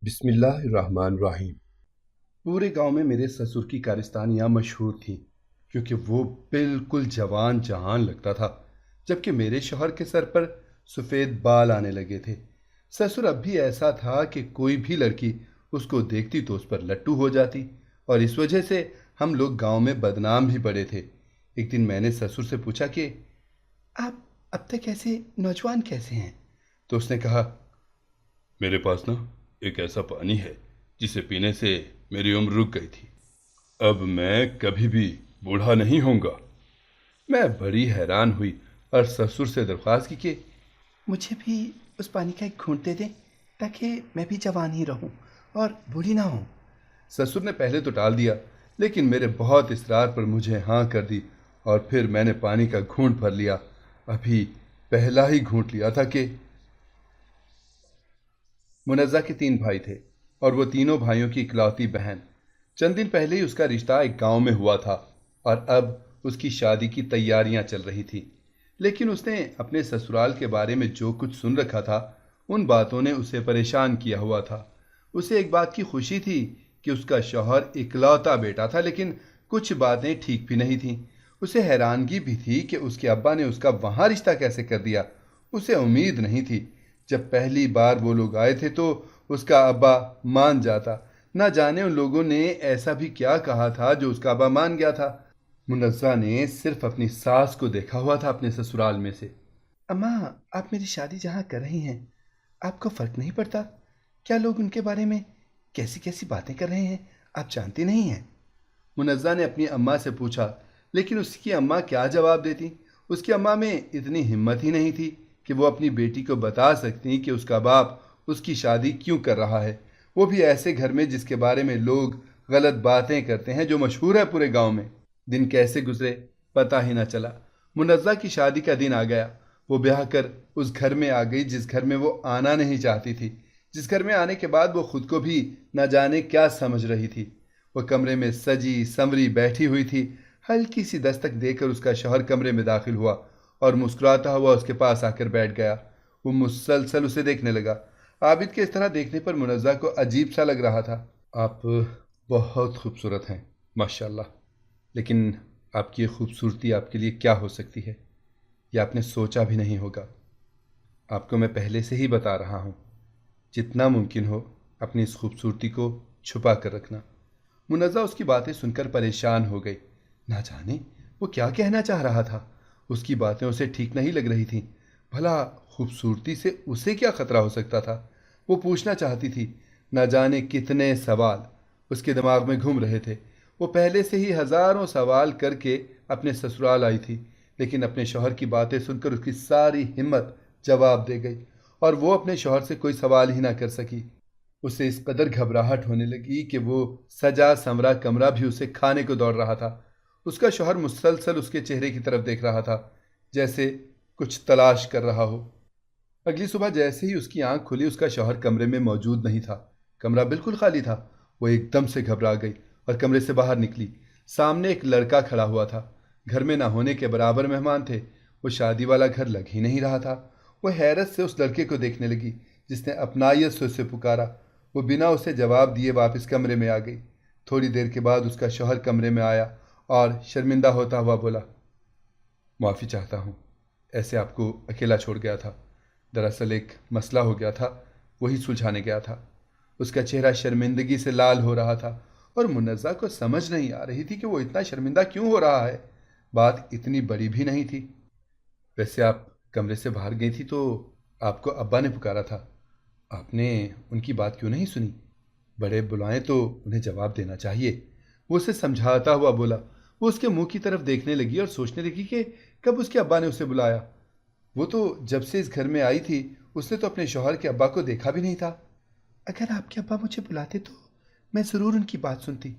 بسم اللہ الرحمن الرحیم۔ پورے گاؤں میں میرے سسر کی کارستانیاں مشہور تھیں، کیونکہ وہ بالکل جوان جہان لگتا تھا، جبکہ میرے شوہر کے سر پر سفید بال آنے لگے تھے۔ سسر اب بھی ایسا تھا کہ کوئی بھی لڑکی اس کو دیکھتی تو اس پر لٹو ہو جاتی، اور اس وجہ سے ہم لوگ گاؤں میں بدنام بھی پڑے تھے۔ ایک دن میں نے سسر سے پوچھا کہ آپ اب تک ایسے نوجوان کیسے ہیں؟ تو اس نے کہا، میرے پاس نا ایک ایسا پانی ہے جسے پینے سے میری عمر رک گئی تھی۔ اب میں کبھی بھی بوڑھا نہیں ہوں گا۔ میں بڑی حیران ہوئی اور سسر سے درخواست کی کہ مجھے بھی اس پانی کا ایک گھونٹ دے دیں تاکہ میں بھی جوان ہی رہوں اور بوڑھی نہ ہوں۔ سسر نے پہلے تو ٹال دیا، لیکن میرے بہت اصرار پر مجھے ہاں کر دی، اور پھر میں نے پانی کا گھونٹ بھر لیا۔ ابھی پہلا ہی گھونٹ لیا تھا کہ منزہ کے 3 بھائی تھے، اور وہ تینوں بھائیوں کی اکلوتی بہن۔ چند دن پہلے ہی اس کا رشتہ ایک گاؤں میں ہوا تھا، اور اب اس کی شادی کی تیاریاں چل رہی تھی۔ لیکن اس نے اپنے سسرال کے بارے میں جو کچھ سن رکھا تھا، ان باتوں نے اسے پریشان کیا ہوا تھا۔ اسے ایک بات کی خوشی تھی کہ اس کا شوہر اکلوتا بیٹا تھا، لیکن کچھ باتیں ٹھیک بھی نہیں تھیں۔ اسے حیرانگی بھی تھی کہ اس کے ابا نے اس کا وہاں رشتہ کیسے کر دیا۔ اسے امید نہیں تھی۔ جب پہلی بار وہ لوگ آئے تھے تو اس کا ابا مان جاتا۔ نہ جانے ان لوگوں نے ایسا بھی کیا کہا تھا جو اس کا ابا مان گیا تھا۔ منزہ نے صرف اپنی ساس کو دیکھا ہوا تھا اپنے سسرال میں سے۔ اماں، آپ میری شادی جہاں کر رہی ہیں، آپ کو فرق نہیں پڑتا؟ کیا لوگ ان کے بارے میں کیسی کیسی باتیں کر رہے ہیں، آپ جانتی نہیں ہیں؟ منزہ نے اپنی اماں سے پوچھا، لیکن اس کی اماں کیا جواب دیتی؟ اس کی اماں میں اتنی ہمت ہی نہیں تھی کہ وہ اپنی بیٹی کو بتا سکتی کہ اس کا باپ اس کی شادی کیوں کر رہا ہے، وہ بھی ایسے گھر میں جس کے بارے میں لوگ غلط باتیں کرتے ہیں، جو مشہور ہے پورے گاؤں میں۔ دن کیسے گزرے پتہ ہی نہ چلا۔ منزہ کی شادی کا دن آ گیا۔ وہ بیاہ کر اس گھر میں آ گئی جس گھر میں وہ آنا نہیں چاہتی تھی، جس گھر میں آنے کے بعد وہ خود کو بھی نہ جانے کیا سمجھ رہی تھی۔ وہ کمرے میں سجی سنوری بیٹھی ہوئی تھی۔ ہلکی سی دستک دے کر اس کا شوہر کمرے میں داخل ہوا اور مسکراتا ہوا اس کے پاس آ کر بیٹھ گیا۔ وہ مسلسل اسے دیکھنے لگا۔ عابد کے اس طرح دیکھنے پر منزہ کو عجیب سا لگ رہا تھا۔ آپ بہت خوبصورت ہیں، ماشاءاللہ، لیکن آپ کی یہ خوبصورتی آپ کے لیے کیا ہو سکتی ہے، یہ آپ نے سوچا بھی نہیں ہوگا۔ آپ کو میں پہلے سے ہی بتا رہا ہوں، جتنا ممکن ہو اپنی اس خوبصورتی کو چھپا کر رکھنا۔ منزہ اس کی باتیں سن کر پریشان ہو گئی۔ نہ جانے وہ کیا کہنا چاہ رہا تھا۔ اس کی باتیں اسے ٹھیک نہیں لگ رہی تھیں۔ بھلا خوبصورتی سے اسے کیا خطرہ ہو سکتا تھا؟ وہ پوچھنا چاہتی تھی۔ نہ جانے کتنے سوال اس کے دماغ میں گھوم رہے تھے۔ وہ پہلے سے ہی ہزاروں سوال کر کے اپنے سسرال آئی تھی، لیکن اپنے شوہر کی باتیں سن کر اس کی ساری ہمت جواب دے گئی، اور وہ اپنے شوہر سے کوئی سوال ہی نہ کر سکی۔ اسے اس قدر گھبراہٹ ہونے لگی کہ وہ سجا سنورا کمرہ بھی اسے کھانے کو دوڑ رہا تھا۔ اس کا شوہر مسلسل اس کے چہرے کی طرف دیکھ رہا تھا، جیسے کچھ تلاش کر رہا ہو۔ اگلی صبح جیسے ہی اس کی آنکھ کھلی، اس کا شوہر کمرے میں موجود نہیں تھا۔ کمرہ بالکل خالی تھا۔ وہ ایک دم سے گھبرا گئی اور کمرے سے باہر نکلی۔ سامنے ایک لڑکا کھڑا ہوا تھا۔ گھر میں نہ ہونے کے برابر مہمان تھے۔ وہ شادی والا گھر لگ ہی نہیں رہا تھا۔ وہ حیرت سے اس لڑکے کو دیکھنے لگی جس نے اپنائیت سے اسے پکارا۔ وہ بنا اسے جواب دیے واپس کمرے میں آ گئی۔ تھوڑی دیر کے بعد اس کا شوہر کمرے میں آیا اور شرمندہ ہوتا ہوا بولا، معافی چاہتا ہوں، ایسے آپ کو اکیلا چھوڑ گیا تھا۔ دراصل ایک مسئلہ ہو گیا تھا، وہی سلجھانے گیا تھا۔ اس کا چہرہ شرمندگی سے لال ہو رہا تھا، اور منزہ کو سمجھ نہیں آ رہی تھی کہ وہ اتنا شرمندہ کیوں ہو رہا ہے۔ بات اتنی بڑی بھی نہیں تھی۔ ویسے آپ کمرے سے باہر گئی تھی تو آپ کو ابا نے پکارا تھا، آپ نے ان کی بات کیوں نہیں سنی؟ بڑے بلائیں تو انہیں جواب دینا چاہیے، وہ اسے سمجھاتا ہوا بولا۔ وہ اس کے منہ کی طرف دیکھنے لگی اور سوچنے لگی کہ کب اس کے ابا نے اسے بلایا۔ وہ تو جب سے اس گھر میں آئی تھی اس نے تو اپنے شوہر کے ابا کو دیکھا بھی نہیں تھا۔ اگر آپ کے ابا مجھے بلاتے تو میں ضرور ان کی بات سنتی،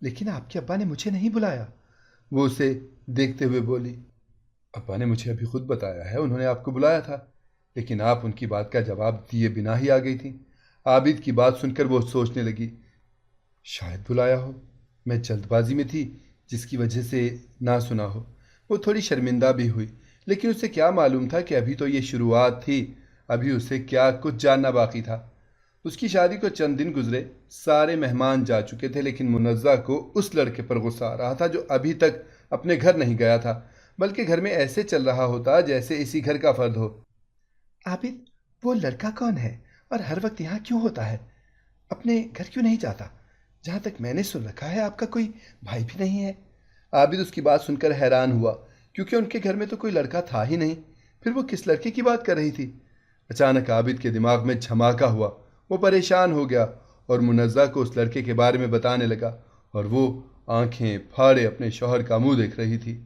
لیکن آپ کے ابا نے مجھے نہیں بلایا، وہ اسے دیکھتے ہوئے بولی۔ ابا نے مجھے ابھی خود بتایا ہے، انہوں نے آپ کو بلایا تھا، لیکن آپ ان کی بات کا جواب دیے بنا ہی آ گئی تھی۔ عابد کی بات سن کر وہ سوچنے لگی، شاید بلایا ہو، میں جلد بازی میں تھی جس کی وجہ سے نہ سنا ہو۔ وہ تھوڑی شرمندہ بھی ہوئی، لیکن اسے کیا معلوم تھا کہ ابھی تو یہ شروعات تھی، ابھی اسے کیا کچھ جاننا باقی تھا۔ اس کی شادی کو چند دن گزرے، سارے مہمان جا چکے تھے، لیکن منزہ کو اس لڑکے پر غصہ آ رہا تھا جو ابھی تک اپنے گھر نہیں گیا تھا، بلکہ گھر میں ایسے چل رہا ہوتا جیسے اسی گھر کا فرد ہو۔ عابد، وہ لڑکا کون ہے اور ہر وقت یہاں کیوں ہوتا ہے؟ اپنے گھر کیوں نہیں جاتا؟ جہاں تک میں نے سن رکھا ہے آپ کا کوئی بھائی بھی نہیں ہے۔ عابد اس کی بات سن کر حیران ہوا، کیونکہ ان کے گھر میں تو کوئی لڑکا تھا ہی نہیں، پھر وہ کس لڑکے کی بات کر رہی تھی؟ اچانک عابد کے دماغ میں دھماکہ ہوا، وہ پریشان ہو گیا اور منزہ کو اس لڑکے کے بارے میں بتانے لگا، اور وہ آنکھیں پھاڑے اپنے شوہر کا منہ دیکھ رہی تھی۔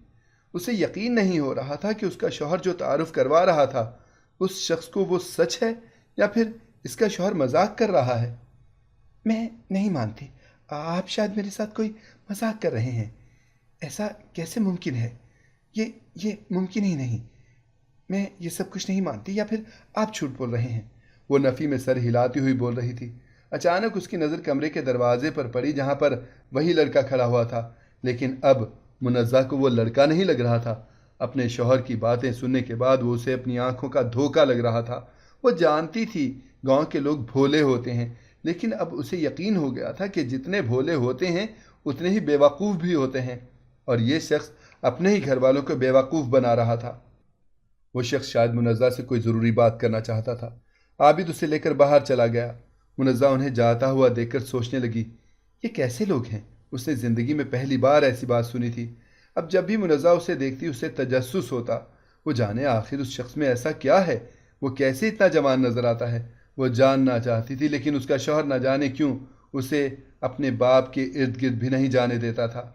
اسے یقین نہیں ہو رہا تھا کہ اس کا شوہر جو تعارف کروا رہا تھا اس شخص کو وہ سچ ہے یا پھر اس کا شوہر مذاق کر رہا ہے۔ میں نہیں مانتی، آپ شاید میرے ساتھ کوئی مذاق کر رہے ہیں، ایسا کیسے ممکن ہے؟ یہ ممکن ہی نہیں، میں یہ سب کچھ نہیں مانتی، یا پھر آپ جھوٹ بول رہے ہیں۔ وہ نفی میں سر ہلاتی ہوئی بول رہی تھی۔ اچانک اس کی نظر کمرے کے دروازے پر پڑی جہاں پر وہی لڑکا کھڑا ہوا تھا، لیکن اب منزہ کو وہ لڑکا نہیں لگ رہا تھا۔ اپنے شوہر کی باتیں سننے کے بعد وہ اسے اپنی آنکھوں کا دھوکہ لگ رہا تھا۔ وہ جانتی تھی گاؤں کے لوگ بھولے ہوتے ہیں، لیکن اب اسے یقین ہو گیا تھا کہ جتنے بھولے ہوتے ہیں اتنے ہی بیوقوف بھی ہوتے ہیں، اور یہ شخص اپنے ہی گھر والوں کو بیوقوف بنا رہا تھا۔ وہ شخص شاید منزہ سے کوئی ضروری بات کرنا چاہتا تھا۔ عابد اسے لے کر باہر چلا گیا۔ منزہ انہیں جاتا ہوا دیکھ کر سوچنے لگی، یہ کیسے لوگ ہیں؟ اس نے زندگی میں پہلی بار ایسی بات سنی تھی۔ اب جب بھی منزہ اسے دیکھتی اسے تجسس ہوتا، وہ جانے آخر اس شخص میں ایسا کیا ہے، وہ کیسے اتنا جوان نظر آتا ہے۔ وہ جاننا چاہتی تھی، لیکن اس کا شوہر نہ جانے کیوں اسے اپنے باپ کے ارد گرد بھی نہیں جانے دیتا تھا۔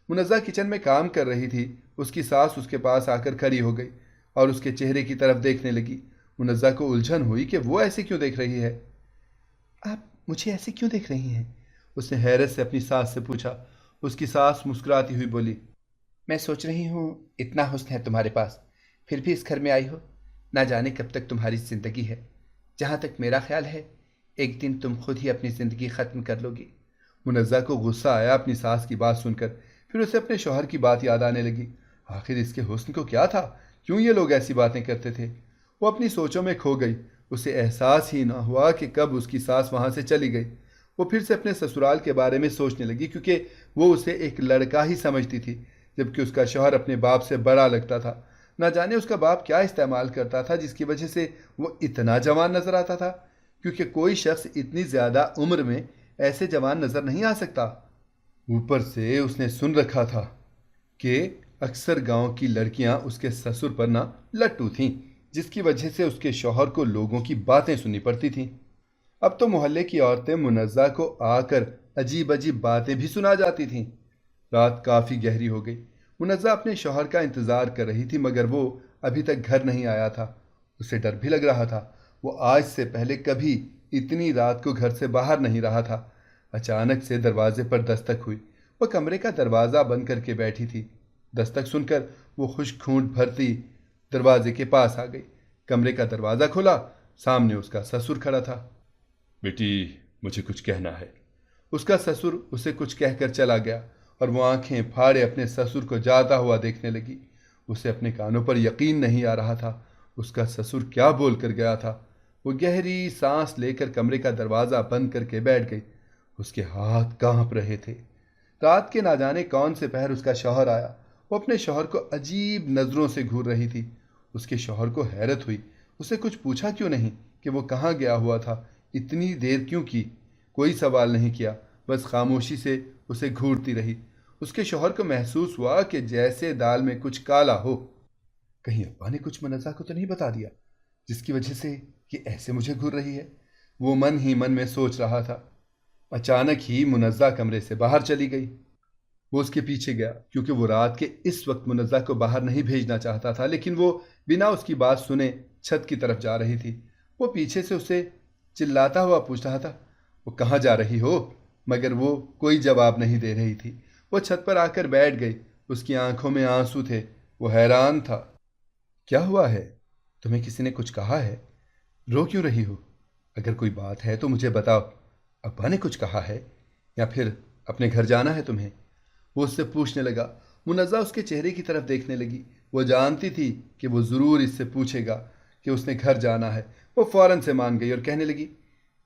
منزہ کچن میں کام کر رہی تھی، اس کی ساس اس کے پاس آ کر کھڑی ہو گئی اور اس کے چہرے کی طرف دیکھنے لگی۔ منزہ کو الجھن ہوئی کہ وہ ایسے کیوں دیکھ رہی ہے۔ آپ مجھے ایسے کیوں دیکھ رہی ہیں؟ اس نے حیرت سے اپنی ساس سے پوچھا۔ اس کی ساس مسکراتی ہوئی بولی، میں سوچ رہی ہوں اتنا حسن ہے تمہارے پاس، پھر بھی اس گھر میں آئی ہو، نہ جانے کب تک تمہاری زندگی ہے۔ جہاں تک میرا خیال ہے ایک دن تم خود ہی اپنی زندگی ختم کر لو گی۔ منزہ کو غصہ آیا اپنی ساس کی بات سن کر، پھر اسے اپنے شوہر کی بات یاد آنے لگی۔ آخر اس کے حسن کو کیا تھا؟ کیوں یہ لوگ ایسی باتیں کرتے تھے؟ وہ اپنی سوچوں میں کھو گئی۔ اسے احساس ہی نہ ہوا کہ کب اس کی ساس وہاں سے چلی گئی۔ وہ پھر سے اپنے سسرال کے بارے میں سوچنے لگی، کیونکہ وہ اسے ایک لڑکا ہی سمجھتی تھی، جبکہ اس کا شوہر اپنے باپ سے بڑا لگتا تھا۔ نہ جانے اس کا باپ کیا استعمال کرتا تھا جس کی وجہ سے وہ اتنا جوان نظر آتا تھا، کیونکہ کوئی شخص اتنی زیادہ عمر میں ایسے جوان نظر نہیں آ سکتا۔ اوپر سے اس نے سن رکھا تھا کہ اکثر گاؤں کی لڑکیاں اس کے سسر پر نہ لٹو تھیں، جس کی وجہ سے اس کے شوہر کو لوگوں کی باتیں سننی پڑتی تھیں۔ اب تو محلے کی عورتیں منزہ کو آ کر عجیب عجیب باتیں بھی سنا جاتی تھیں۔ رات کافی گہری ہو گئی۔ منزہ اپنے شوہر کا انتظار کر رہی تھی، مگر وہ ابھی تک گھر نہیں آیا تھا۔ اسے ڈر بھی لگ رہا تھا، وہ آج سے پہلے کبھی اتنی رات کو گھر سے باہر نہیں رہا تھا۔ اچانک سے دروازے پر دستک ہوئی۔ وہ کمرے کا دروازہ بند کر کے بیٹھی تھی۔ دستک سن کر وہ خشک کھونٹ بھرتی دروازے کے پاس آ گئی۔ کمرے کا دروازہ کھولا، سامنے اس کا سسر کھڑا تھا۔ بیٹی، مجھے کچھ کہنا ہے۔ اس کا سسر اسے کچھ کہہ کر چلا گیا اور وہ آنکھیں پھاڑے اپنے سسر کو جاتا ہوا دیکھنے لگی۔ اسے اپنے کانوں پر یقین نہیں آ رہا تھا، اس کا سسر کیا بول کر گیا تھا۔ وہ گہری سانس لے کر کمرے کا دروازہ بند کر کے بیٹھ گئی۔ اس کے ہاتھ کانپ رہے تھے۔ رات کے نہ جانے کون سے پہر اس کا شوہر آیا۔ وہ اپنے شوہر کو عجیب نظروں سے گھور رہی تھی۔ اس کے شوہر کو حیرت ہوئی، اسے کچھ پوچھا کیوں نہیں کہ وہ کہاں گیا ہوا تھا، اتنی دیر کیوں کی؟ کوئی سوال نہیں کیا، بس خاموشی سے اسے گھورتی رہی۔ اس کے شوہر کو محسوس ہوا کہ جیسے دال میں کچھ کالا ہو۔ کہیں ابا نے کچھ منزہ کو تو نہیں بتا دیا جس کی وجہ سے یہ ایسے مجھے گھور رہی ہے؟ وہ من ہی من میں سوچ رہا تھا۔ اچانک ہی منزہ کمرے سے باہر چلی گئی۔ وہ اس کے پیچھے گیا، کیونکہ وہ رات کے اس وقت منزہ کو باہر نہیں بھیجنا چاہتا تھا، لیکن وہ بنا اس کی بات سنے چھت کی طرف جا رہی تھی۔ وہ پیچھے سے اسے چلاتا ہوا پوچھ رہا تھا، وہ کہاں جا رہی ہو؟ مگر وہ کوئی جواب نہیں دے رہی تھی۔ وہ چھت پر آ کر بیٹھ گئی۔ اس کی آنکھوں میں آنسو تھے۔ وہ حیران تھا۔ کیا ہوا ہے؟ تمہیں کسی نے کچھ کہا ہے؟ رو کیوں رہی ہو؟ اگر کوئی بات ہے تو مجھے بتاؤ۔ ابا نے کچھ کہا ہے یا پھر اپنے گھر جانا ہے تمہیں؟ وہ اس سے پوچھنے لگا۔ منزہ اس کے چہرے کی طرف دیکھنے لگی۔ وہ جانتی تھی کہ وہ ضرور اس سے پوچھے گا کہ اس نے گھر جانا ہے۔ وہ فوراً سے مان گئی اور کہنے لگی،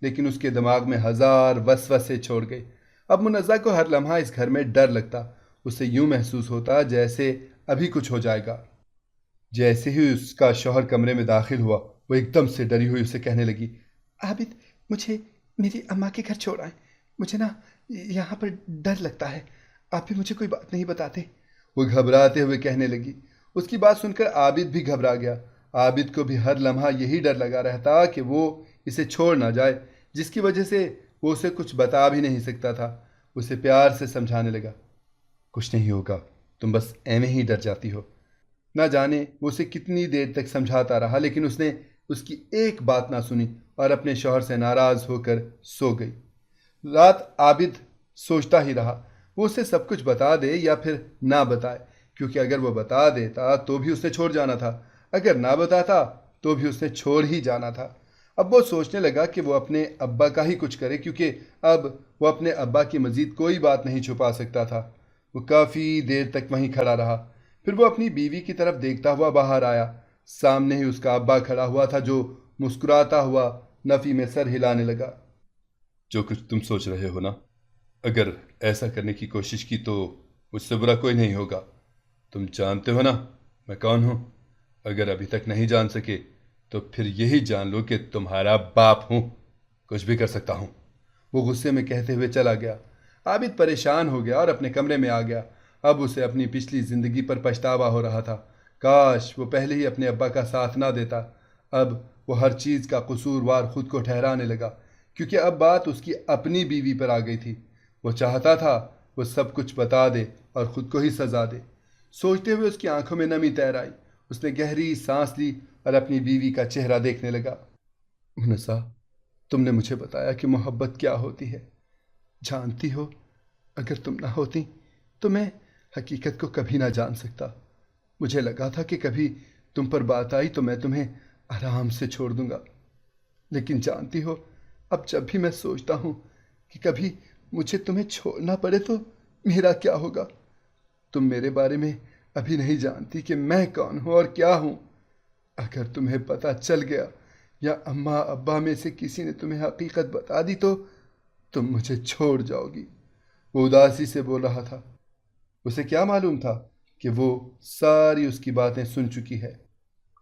لیکن اس کے دماغ میں ہزار وسوسے چھوڑ گئے۔ اب منزہ کو ہر لمحہ اس گھر میں ڈر لگتا، اسے یوں محسوس ہوتا جیسے ابھی کچھ ہو جائے گا۔ جیسے ہی اس کا شوہر کمرے میں داخل ہوا، وہ ایک دم سے ڈری ہوئی اسے کہنے لگی، عابد، مجھے میری اماں کے گھر چھوڑ آئیں، مجھے نا یہاں پر ڈر لگتا ہے، آپ بھی مجھے کوئی بات نہیں بتاتے۔ وہ گھبراتے ہوئے کہنے لگی۔ اس کی بات سن کر عابد بھی گھبرا گیا۔ عابد کو بھی ہر لمحہ یہی ڈر لگا رہتا کہ وہ اسے چھوڑ نہ جائے، جس کی وجہ سے وہ اسے کچھ بتا بھی نہیں سکتا تھا۔ اسے پیار سے سمجھانے لگا، کچھ نہیں ہوگا، تم بس ایویں ہی ڈر جاتی ہو۔ نہ جانے وہ اسے کتنی دیر تک سمجھاتا رہا، لیکن اس نے اس کی ایک بات نہ سنی اور اپنے شوہر سے ناراض ہو کر سو گئی۔ رات عابد سوچتا ہی رہا، وہ اسے سب کچھ بتا دے یا پھر نہ بتائے، کیونکہ اگر وہ بتا دیتا تو بھی اس نے چھوڑ جانا تھا، اگر نہ بتاتا تو بھی اس نے چھوڑ ہی جانا تھا۔ اب وہ سوچنے لگا کہ وہ اپنے ابا کا ہی کچھ کرے، کیونکہ اب وہ اپنے ابا کی مزید کوئی بات نہیں چھپا سکتا تھا۔ وہ کافی دیر تک وہیں کھڑا رہا، پھر وہ اپنی بیوی کی طرف دیکھتا ہوا باہر آیا۔ سامنے ہی اس کا ابا کھڑا ہوا تھا، جو مسکراتا ہوا نفی میں سر ہلانے لگا۔ جو کچھ تم سوچ رہے ہو نا، اگر ایسا کرنے کی کوشش کی تو مجھ سے برا کوئی نہیں ہوگا۔ تم جانتے ہو نا میں کون ہوں؟ اگر ابھی تک نہیں جان سکے تو پھر یہی جان لو کہ تمہارا باپ ہوں، کچھ بھی کر سکتا ہوں۔ وہ غصے میں کہتے ہوئے چلا گیا۔ عابد پریشان ہو گیا اور اپنے کمرے میں آ گیا۔ اب اسے اپنی پچھلی زندگی پر پچھتاوا ہو رہا تھا۔ کاش وہ پہلے ہی اپنے ابا کا ساتھ نہ دیتا۔ اب وہ ہر چیز کا قصوروار خود کو ٹھہرانے لگا، کیونکہ اب بات اس کی اپنی بیوی پر آ گئی تھی۔ وہ چاہتا تھا وہ سب کچھ بتا دے اور خود کو ہی سزا دے۔ سوچتے ہوئے اس کی آنکھوں میں نمی تیر آئی۔ اس نے گہری سانس لی اور اپنی بیوی کا چہرہ دیکھنے لگا۔ منزہ، تم نے مجھے بتایا کہ محبت کیا ہوتی ہے۔ جانتی ہو، اگر تم نہ ہوتی تو میں حقیقت کو کبھی نہ جان سکتا۔ مجھے لگا تھا کہ کبھی تم پر بات آئی تو میں تمہیں آرام سے چھوڑ دوں گا، لیکن جانتی ہو، اب جب بھی میں سوچتا ہوں کہ کبھی مجھے تمہیں چھوڑنا پڑے تو میرا کیا ہوگا۔ تم میرے بارے میں ابھی نہیں جانتی کہ میں کون ہوں اور کیا ہوں۔ اگر تمہیں پتہ چل گیا یا اماں ابا میں سے کسی نے تمہیں حقیقت بتا دی تو تم مجھے چھوڑ جاؤ گی۔ وہ اداسی سے بول رہا تھا۔ اسے کیا معلوم تھا کہ وہ ساری اس کی باتیں سن چکی ہے۔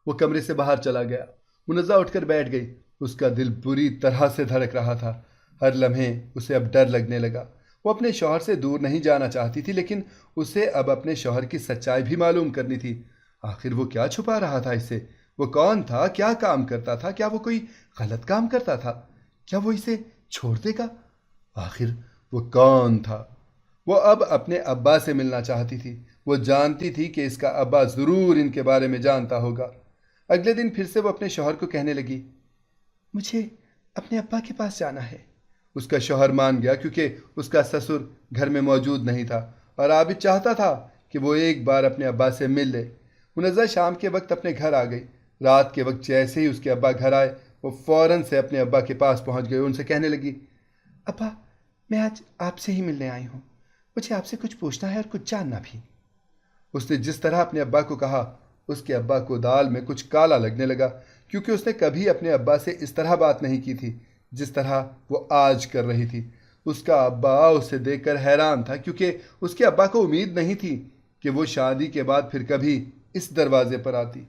وہ کمرے سے باہر چلا گیا۔ منزہ اٹھ کر بیٹھ گئی۔ اس کا دل بری طرح سے دھڑک رہا تھا۔ ہر لمحے اسے اب ڈر لگنے لگا۔ وہ اپنے شوہر سے دور نہیں جانا چاہتی تھی، لیکن اسے اب اپنے شوہر کی سچائی بھی معلوم کرنی تھی۔ آخر وہ کیا چھپا رہا تھا اس سے؟ وہ کون تھا؟ کیا کام کرتا تھا؟ کیا وہ کوئی غلط کام کرتا تھا؟ کیا وہ اسے چھوڑ دے گا؟ آخر وہ کون تھا؟ وہ اب اپنے ابا سے ملنا چاہتی تھی۔ وہ جانتی تھی کہ اس کا ابا ضرور ان کے بارے میں جانتا ہوگا۔ اگلے دن پھر سے وہ اپنے شوہر کو کہنے لگی، مجھے اپنے ابا کے پاس جانا ہے۔ اس کا شوہر مان گیا، کیونکہ اس کا سسر گھر میں موجود نہیں تھا اور عابد چاہتا تھا کہ وہ ایک بار اپنے ابا سے مل لے۔ منزہ شام کے وقت اپنے گھر آ گئی۔ رات کے وقت جیسے ہی اس کے ابا گھر آئے، وہ فوراً سے اپنے ابا کے پاس پہنچ گئی اور ان سے کہنے لگی، ابا، میں آج آپ سے ہی ملنے آئی ہوں، مجھے آپ سے کچھ پوچھنا ہے اور کچھ جاننا بھی۔ اس نے جس طرح اپنے ابا کو کہا، اس کے ابا کو دال میں کچھ کالا لگنے لگا، کیونکہ اس نے کبھی اپنے ابا سے اس طرح بات نہیں کی تھی جس طرح وہ آج کر رہی تھی۔ اس کا ابا اسے دیکھ کر حیران تھا، کیونکہ اس کے ابا کو امید نہیں تھی کہ وہ شادی کے بعد پھر کبھی اس دروازے پر آتی۔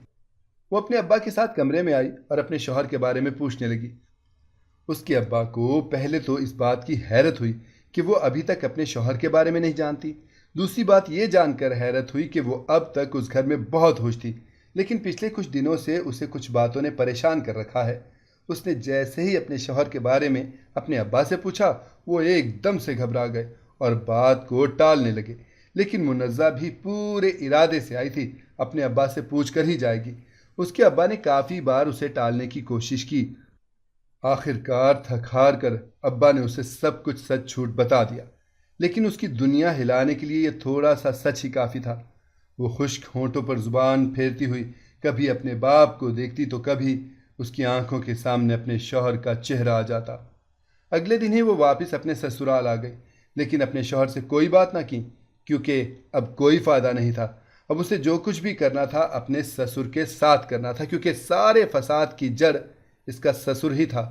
وہ اپنے ابا کے ساتھ کمرے میں آئی اور اپنے شوہر کے بارے میں پوچھنے لگی۔ اس کے ابا کو پہلے تو اس بات کی حیرت ہوئی کہ وہ ابھی تک اپنے شوہر کے بارے میں نہیں جانتی۔ دوسری بات یہ جان کر حیرت ہوئی کہ وہ اب تک اس گھر میں بہت خوش تھی، لیکن پچھلے کچھ دنوں سے اسے کچھ باتوں نے پریشان کر رکھا ہے۔ اس نے جیسے ہی اپنے شوہر کے بارے میں اپنے ابا سے پوچھا، وہ ایک دم سے گھبرا گئے اور بات کو ٹالنے لگے۔ لیکن منزہ بھی پورے ارادے سے آئی تھی، اپنے ابا سے پوچھ کر ہی جائے گی۔ اس کے ابا نے کافی بار اسے ٹالنے کی کوشش کی۔ آخر کار تھک ہار کر ابا نے اسے سب کچھ سچ جھوٹ بتا دیا، لیکن اس کی دنیا ہلانے کے لیے یہ تھوڑا سا سچ ہی کافی تھا۔ وہ خشک ہونٹوں پر زبان پھیرتی ہوئی کبھی اپنے باپ کو دیکھتی تو کبھی اس کی آنکھوں کے سامنے اپنے شوہر کا چہرہ آ جاتا۔ اگلے دن ہی وہ واپس اپنے سسرال آ گئی، لیکن اپنے شوہر سے کوئی بات نہ کی، کیونکہ اب کوئی فائدہ نہیں تھا۔ اب اسے جو کچھ بھی کرنا تھا اپنے سسر کے ساتھ کرنا تھا، کیونکہ سارے فساد کی جڑ اس کا سسر ہی تھا۔